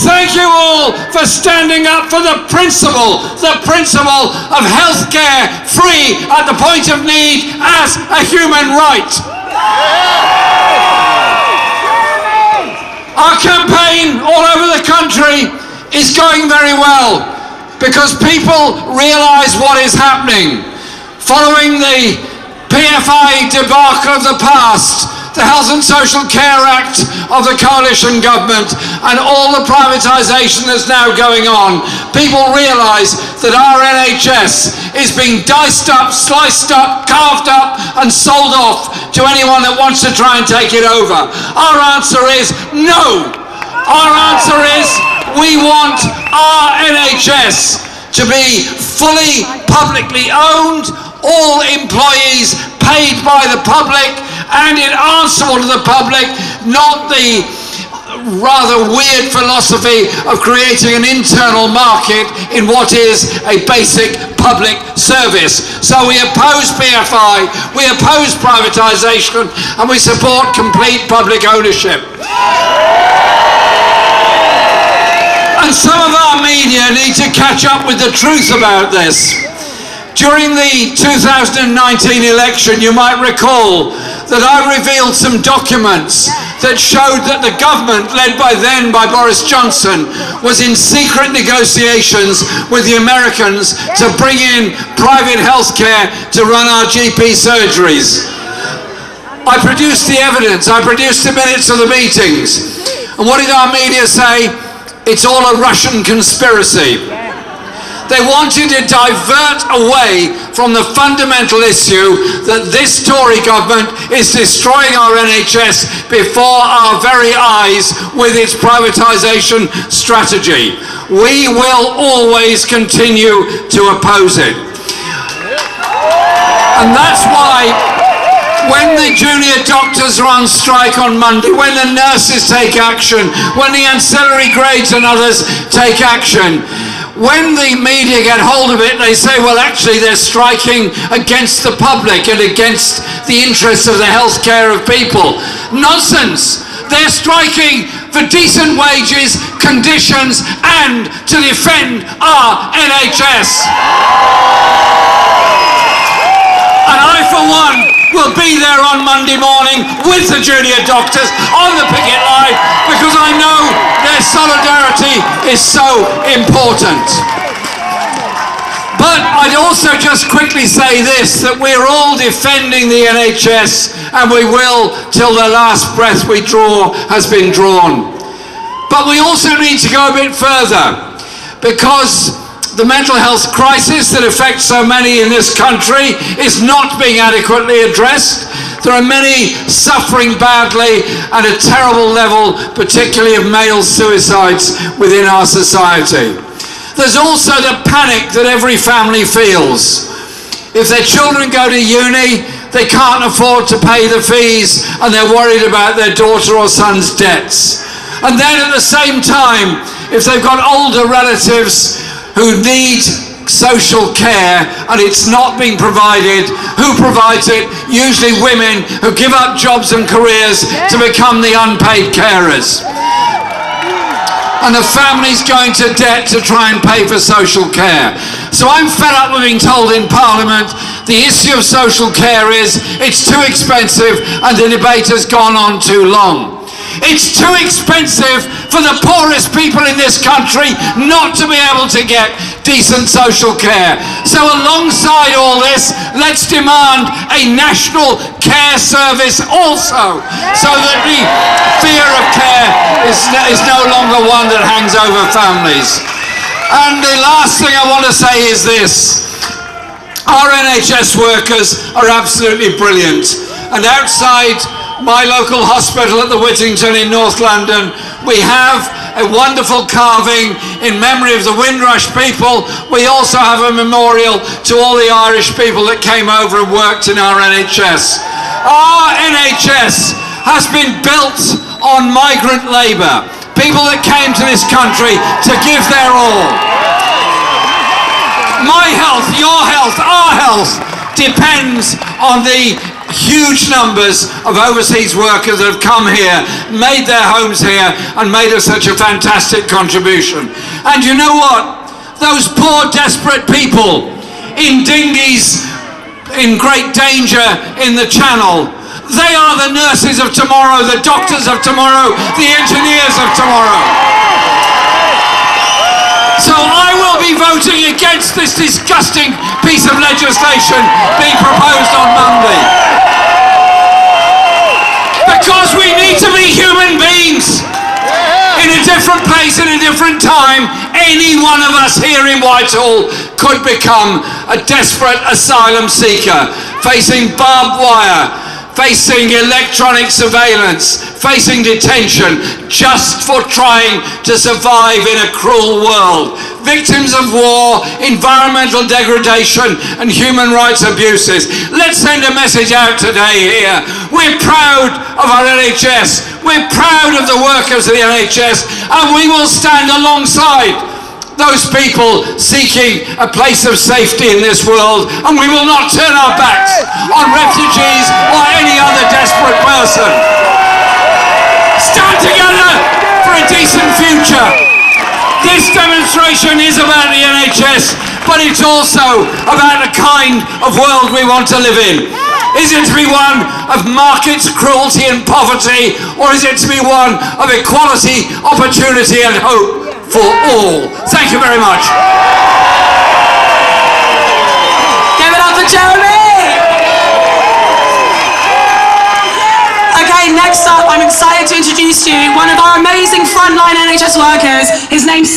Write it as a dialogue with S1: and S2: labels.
S1: thank you all for standing up for the principle of healthcare free at the point of need as a human right. Our campaign all over the country is going very well because people realise what is happening. Following the PFI debacle of the past, the Health and Social Care Act of the coalition government, and all the privatisation that's now going on, people realise that our NHS is being diced up, sliced up, carved up and sold off to anyone that wants to try and take it over. Our answer is no. Our answer is we want our NHS to be fully publicly owned, all employees paid by the public and answerable to the public, not the rather weird philosophy of creating an internal market in what is a basic public service. So we oppose PFI, we oppose privatisation, and we support complete public ownership. And some of our media need to catch up with the truth about this. During the 2019 election, you might recall that I revealed some documents that showed that the government, led by Boris Johnson, was in secret negotiations with the Americans to bring in private healthcare to run our GP surgeries. I produced the evidence, I produced the minutes of the meetings. And what did our media say? It's all a Russian conspiracy. They wanted to divert away from the fundamental issue that this Tory government is destroying our NHS before our very eyes with its privatisation strategy. We will always continue to oppose it. And that's why when the junior doctors are on strike on Monday, when the nurses take action, when the ancillary grades and others take action, when the media get hold of it, they say, well, actually, they're striking against the public and against the interests of the health care of people. Nonsense! They're striking for decent wages, conditions, and to defend our NHS. And I, for one, will be there on Monday morning with the junior doctors on the picket line because I know their solidarity is so important. But I'd also just quickly say this, that we're all defending the NHS and we will till the last breath we draw has been drawn. But we also need to go a bit further because the mental health crisis that affects so many in this country is not being adequately addressed. There are many suffering badly at a terrible level, particularly of male suicides within our society. There's also the panic that every family feels. If their children go to uni, they can't afford to pay the fees and they're worried about their daughter or son's debts. And then at the same time, if they've got older relatives who need social care and it's not being provided, who provides it? Usually women who give up jobs and careers to become the unpaid carers. And the family's going to debt to try and pay for social care. So I'm fed up with being told in Parliament the issue of social care is it's too expensive and the debate has gone on too long. It's too expensive for the poorest people in this country not to be able to get decent social care. So alongside all this, let's demand a national care service also, so that the fear of care is no longer one that hangs over families. And the last thing I want to say is this. Our NHS workers are absolutely brilliant. And outside my local hospital at the Whittington in North London, we have a wonderful carving in memory of the Windrush people. We also have a memorial to all the Irish people that came over and worked in our NHS. Our NHS has been built on migrant labour, people that came to this country to give their all. My health, your health, our health depends on the huge numbers of overseas workers that have come here, made their homes here, and made us such a fantastic contribution. And you know what? Those poor, desperate people in dinghies in great danger in the Channel, they are the nurses of tomorrow, the doctors of tomorrow, the engineers of tomorrow. So I will be voting against this disgusting piece of legislation being proposed on Monday. Because we need to be human beings. In a different place, in a different time, any one of us here in Whitehall could become a desperate asylum seeker, facing barbed wire, facing electronic surveillance, facing detention, just for trying to survive in a cruel world. Victims of war, environmental degradation, and human rights abuses. Let's send a message out today here. We're proud of our NHS. We're proud of the workers of the NHS, and we will stand alongside those people seeking a place of safety in this world, and we will not turn our backs on refugees or any other desperate person. Stand together for a decent future. This demonstration is about the NHS, but it's also about the kind of world we want to live in. Is it to be one of markets, cruelty and poverty, or is it to be one of equality, opportunity and hope for all? Thank you very much.
S2: Give it up for Jeremy! Okay, next up, I'm excited to introduce you one of our amazing frontline NHS workers. His name's